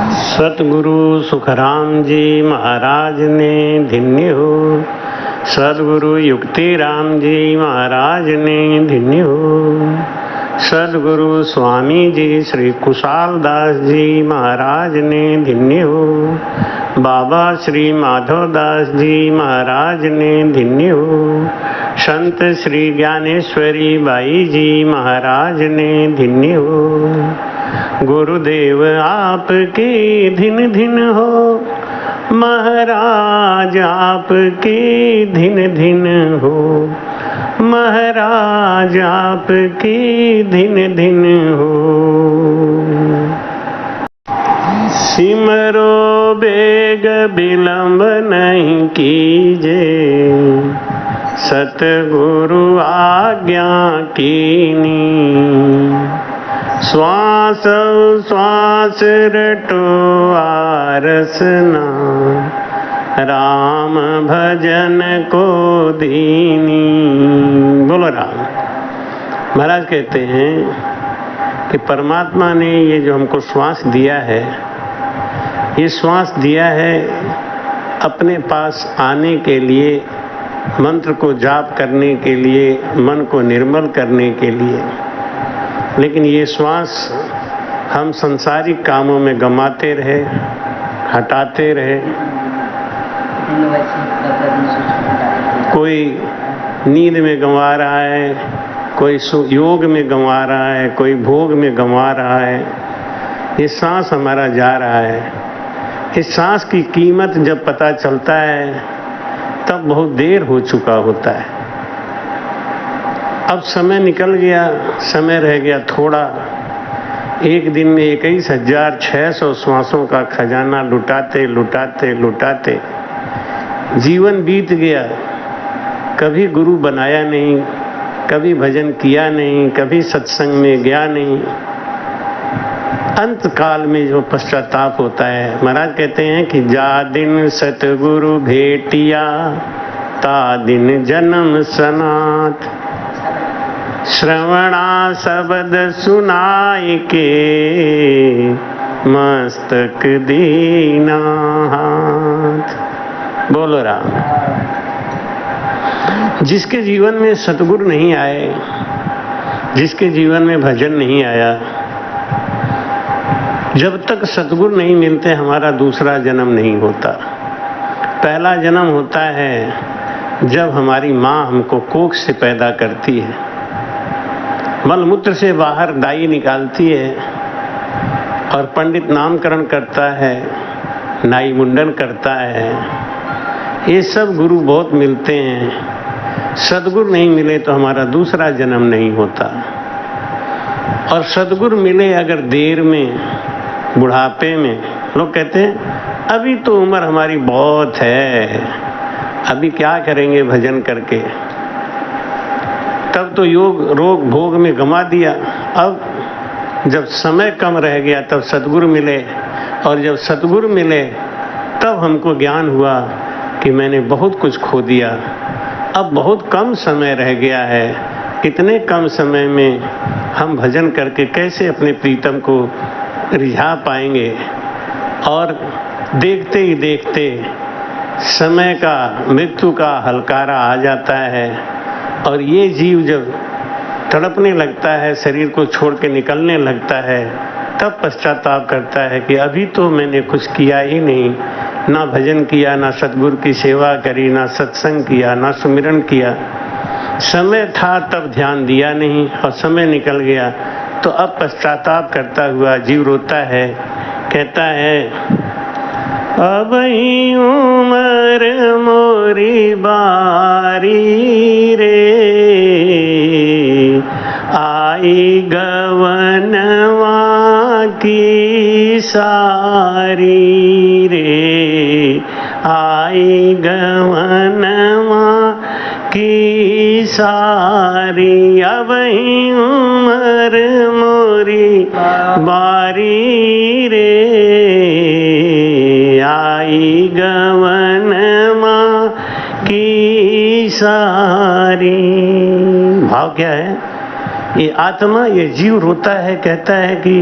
सतगुरु सुखराम जी महाराज ने धन्य हो। सदगुरु युक्ति राम जी महाराज ने धन्य हो। सदगुरु स्वामी जी श्री कुशाल दास जी महाराज ने धन्य हो। बाबा श्री माधव दास जी महाराज ने धन्य हो। संत श्री ज्ञानेश्वरी बाई जी महाराज ने धन्य हो। गुरुदेव आपके धिन धिन हो, महाराज आपके धिन धिन हो। महाराज आपके धिन धिन हो। सिमरो बेग विलंब नहीं कीजे, सतगुरु आज्ञा कीनी। श्वास श्वास रटो आरसना, राम भजन को दीनी। बोलो राम। महाराज कहते हैं कि परमात्मा ने ये जो हमको श्वास दिया है, ये श्वास दिया है अपने पास आने के लिए, मंत्र को जाप करने के लिए, मन को निर्मल करने के लिए। लेकिन ये श्वास हम संसारिक कामों में गंवाते रहे, हटाते रहे। कोई नींद में गंवा रहा है, कोई योग में गंवा रहा है, कोई भोग में गंवा रहा है। ये सांस हमारा जा रहा है। इस सांस की कीमत जब पता चलता है तब बहुत देर हो चुका होता है। अब समय निकल गया, समय रह गया थोड़ा। एक दिन में 21,600 श्वासों का खजाना लुटाते लुटाते लुटाते जीवन बीत गया। कभी गुरु बनाया नहीं, कभी भजन किया नहीं, कभी सत्संग में गया नहीं। अंत काल में जो पश्चाताप होता है, महाराज कहते हैं कि जा दिन सतगुरु भेटिया, ता दिन जन्म सनाथ। श्रवणा शब्द सुनाई के, मस्तक दीना हाथ। बोलो राम। जिसके जीवन में सतगुरु नहीं आए, जिसके जीवन में भजन नहीं आया, जब तक सतगुरु नहीं मिलते हमारा दूसरा जन्म नहीं होता। पहला जन्म होता है जब हमारी माँ हमको कोख से पैदा करती है, मलमूत्र से बाहर दाई निकालती है और पंडित नामकरण करता है, नाई मुंडन करता है। ये सब गुरु बहुत मिलते हैं। सदगुरु नहीं मिले तो हमारा दूसरा जन्म नहीं होता। और सदगुरु मिले अगर देर में, बुढ़ापे में, लोग कहते हैं अभी तो उम्र हमारी बहुत है, अभी क्या करेंगे भजन करके। तब तो योग रोग भोग में गंवा दिया। अब जब समय कम रह गया तब सतगुरु मिले, और जब सतगुरु मिले तब हमको ज्ञान हुआ कि मैंने बहुत कुछ खो दिया। अब बहुत कम समय रह गया है। इतने कम समय में हम भजन करके कैसे अपने प्रीतम को रिझा पाएंगे। और देखते ही देखते समय का, मृत्यु का हलकारा आ जाता है। और ये जीव जब तड़पने लगता है, शरीर को छोड़ के निकलने लगता है, तब पश्चाताप करता है कि अभी तो मैंने कुछ किया ही नहीं, ना भजन किया, ना सतगुरु की सेवा करी, ना सत्संग किया, ना सुमिरन किया। समय था तब ध्यान दिया नहीं और समय निकल गया। तो अब पश्चाताप करता हुआ जीव रोता है, कहता है अब ही उम्र मोरी बारी रे, आई गवनवा की सारी रे, आई गवनवा की सारी। अब ही उम्र मोरी बारी रे, आई गवनमा की सारी। भाव क्या है? ये आत्मा, ये जीव रोता है, कहता है कि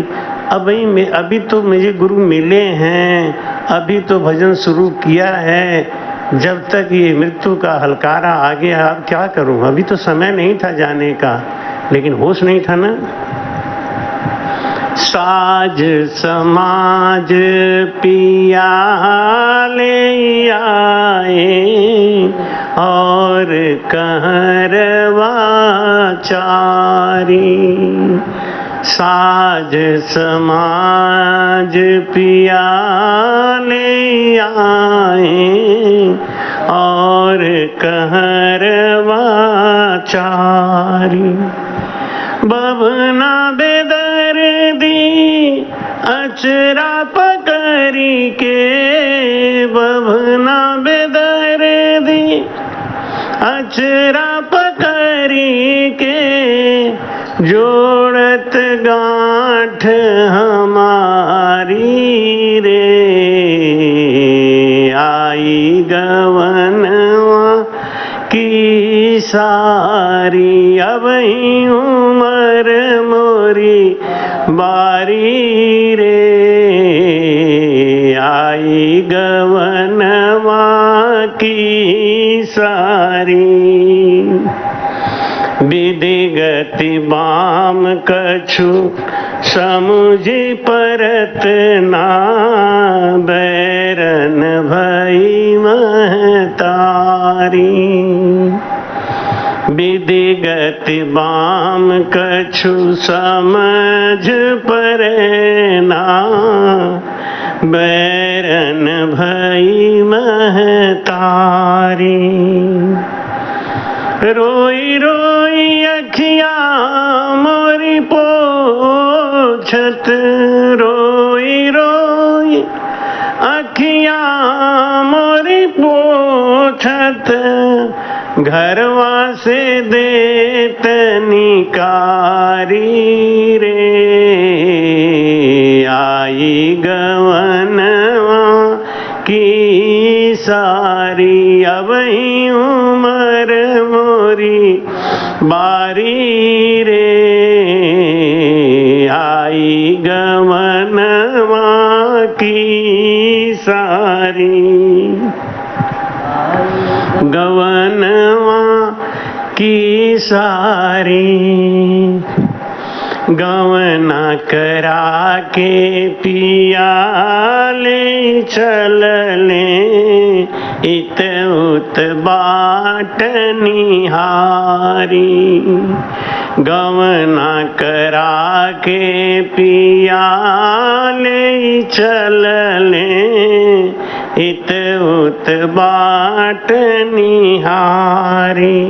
अभी तो मुझे गुरु मिले हैं, अभी तो भजन शुरू किया है, जब तक ये मृत्यु का हलकारा आ गया अब क्या करूं, अभी तो समय नहीं था जाने का, लेकिन होश नहीं था ना। साज समाज पिया ले आए और कहरवा चारी, साज समाज पिया ले आए और कहरवा चारी, बभना बेदर्दी अचरा पकड़ी के, बभना बेदर्दी अचरा पकड़ी के, जोड़त गांठ हमारी रे, आई गवनवा की सारी, अब ही उमर मोरी बारी रे, आई गवनवा की सारी, विधिगति बाम कछु समुझी परत ना, बैरन भई महतारी, विधिगति बाम कछु समझ परे ना, बैरन भई महतारी, रोई रोई अखिया मोरी पोछत, रोई रोई अखिया मोरी पोछत, घरवा से देत निकारी रे, आई गवनवा की सारी, अब ही उमर मोरी बारी रे, आई गवनवा की सारी, गवनवा की सारी, गवना करा के पिया ले चल ले, इत उत बाट निहारी, गवना करा के पिया ले चल ले, इत उत बाट निहारी,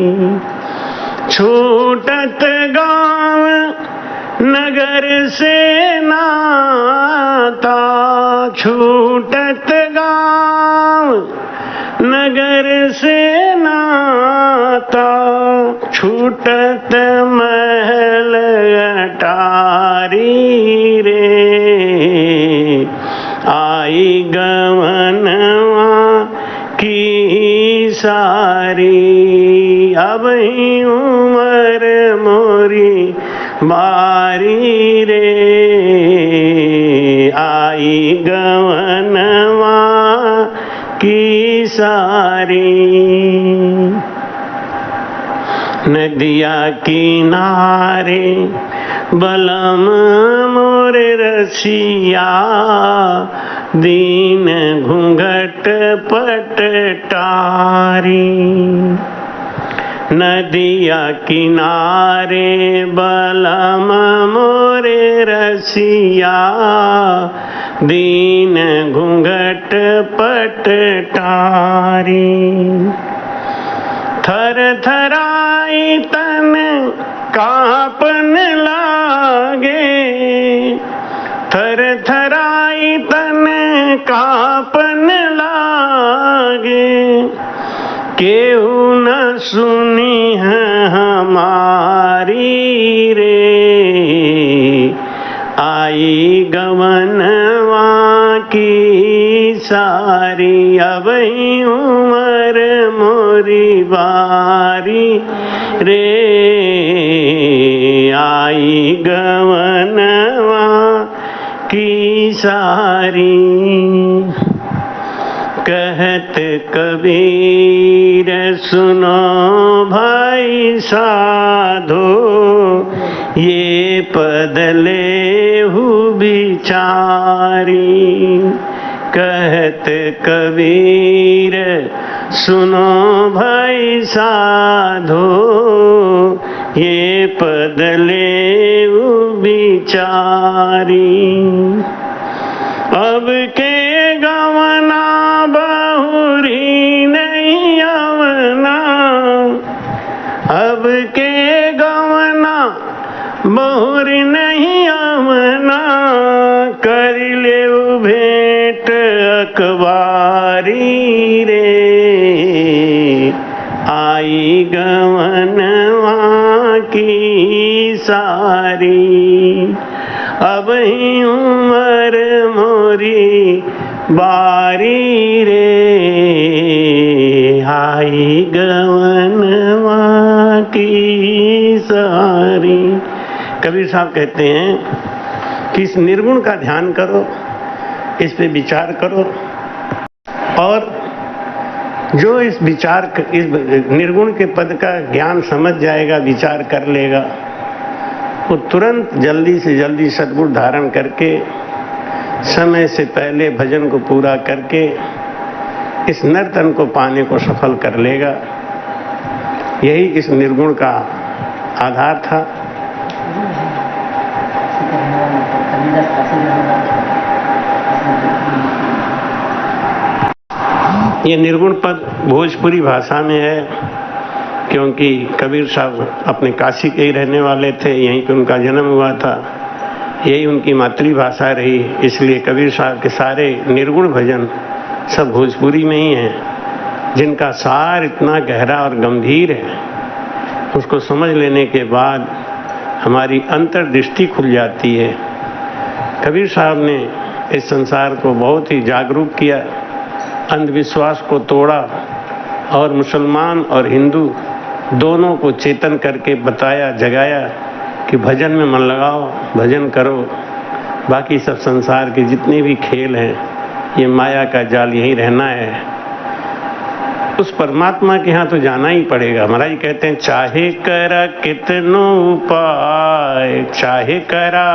छूटत गाँव नगर से नाता, छूटत गाँव नगर से नाता, छूटत महल अटारी रे, आई गवनवा की सारी, अब ही उमर मोरी बारी रे, आई गवनवा की सारी, नदिया किनारे बलम मोरे रसिया, दीन घूंघट पटटारी, नदिया किनारे बलम मोरे रसिया, दीन घूंघट पटटारी, थर थराई तन कांपन लागे, थर थराई तन कांपन लागे, केहू न सुनी है हमारी रे, आई गवनवा की सारी, अब ही उमर मोरी बारी रे, आई गवनवा सारी। कहत कबीर सुनो भाई साधो, ये पद लेहु बिचारी। कहत कबीर सुनो भाई साधो, ये पद लेहु बिचारी। अब के गवना बहुरी नहीं आवना, अब के गवना बहुरी नहीं आवना। कर ले भेंट अखबारी रे, आई गवनवा की सारी। अब ही उम्र मोरी बारी रे, आई गवनवा की सारी। कबीर साहब कहते हैं कि इस निर्गुण का ध्यान करो, इस पे विचार करो, और जो इस निर्गुण के पद का ज्ञान समझ जाएगा, विचार कर लेगा, वो तुरंत जल्दी से जल्दी सद्गुण धारण करके समय से पहले भजन को पूरा करके इस नर्तन को पाने को सफल कर लेगा। यही इस निर्गुण का आधार था। ये निर्गुण पद भोजपुरी भाषा में है, क्योंकि कबीर साहब अपने काशी के ही रहने वाले थे, यहीं पे उनका जन्म हुआ था, यही उनकी मातृभाषा रही। इसलिए कबीर साहब के सारे निर्गुण भजन सब भोजपुरी में ही हैं, जिनका सार इतना गहरा और गंभीर है। उसको समझ लेने के बाद हमारी अंतर्दृष्टि खुल जाती है। कबीर साहब ने इस संसार को बहुत ही जागरूक किया, अंधविश्वास को तोड़ा और मुसलमान और हिंदू दोनों को चेतन करके बताया, जगाया कि भजन में मन लगाओ, भजन करो। बाकी सब संसार के जितने भी खेल हैं, ये माया का जाल, यहीं रहना है। उस परमात्मा के यहाँ तो जाना ही पड़ेगा। महाराज कहते हैं, चाहे करा कितनो उपाय, चाहे करा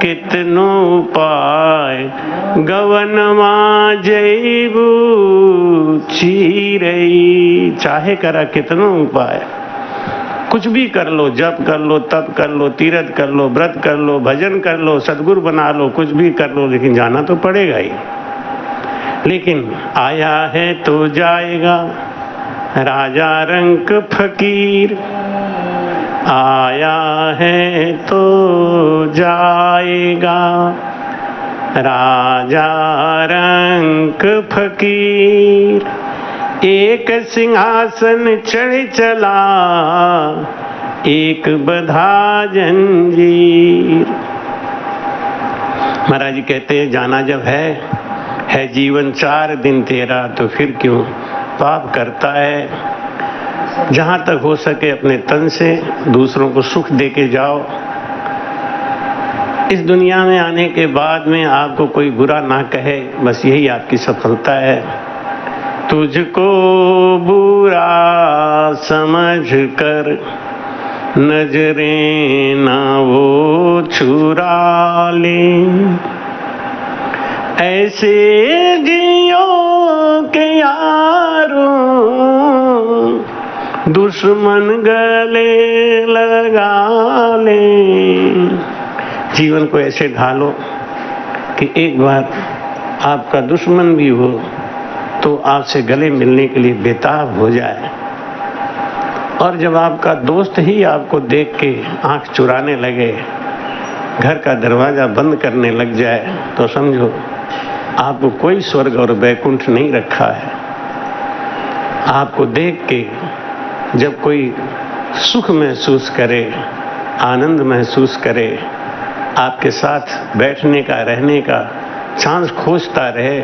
कितनो उपाय, गवनमा जैबू चीरई। चाहे करा कितनो उपाय, कुछ भी कर लो, जप कर लो, तप कर लो, तीरथ कर लो, व्रत कर लो, भजन कर लो, सद्गुरु बना लो, कुछ भी कर लो, लेकिन जाना तो पड़ेगा ही। लेकिन आया है तो जाएगा, राजा रंक फकीर। आया है तो जाएगा, राजा रंक फकीर। एक सिंहासन चढ़ चला, एक बधा जंजीर। महाराज जी कहते हैं, जाना जब है जीवन 4 दिन तेरा, तो फिर क्यों पाप करता है। जहाँ तक हो सके अपने तन से दूसरों को सुख देके जाओ। इस दुनिया में आने के बाद में आपको कोई बुरा ना कहे, बस यही आपकी सफलता है। तुझको बुरा समझ कर नजरें ना वो चुरा ले, ऐसे जियो के यारों दुश्मन गले लगा ले। जीवन को ऐसे ढालो कि एक बार आपका दुश्मन भी हो तो आपसे गले मिलने के लिए बेताब हो जाए, और जब आपका दोस्त ही आपको देख के आंख चुराने लगे, घर का दरवाजा बंद करने लग जाए, तो समझो आपको कोई स्वर्ग और वैकुंठ नहीं रखा है। आपको देख के जब कोई सुख महसूस करे, आनंद महसूस करे, आपके साथ बैठने का, रहने का चांस खोजता रहे,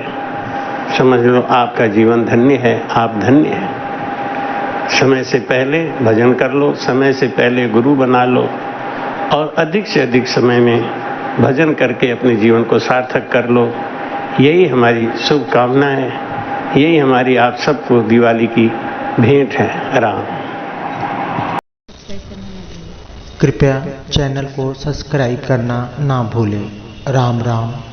समझ लो आपका जीवन धन्य है, आप धन्य हैं। समय से पहले भजन कर लो, समय से पहले गुरु बना लो, और अधिक से अधिक समय में भजन करके अपने जीवन को सार्थक कर लो। यही हमारी शुभकामना है, यही हमारी आप सबको दिवाली की भेंट है। राम। कृपया चैनल को सब्सक्राइब करना ना भूलें। राम राम।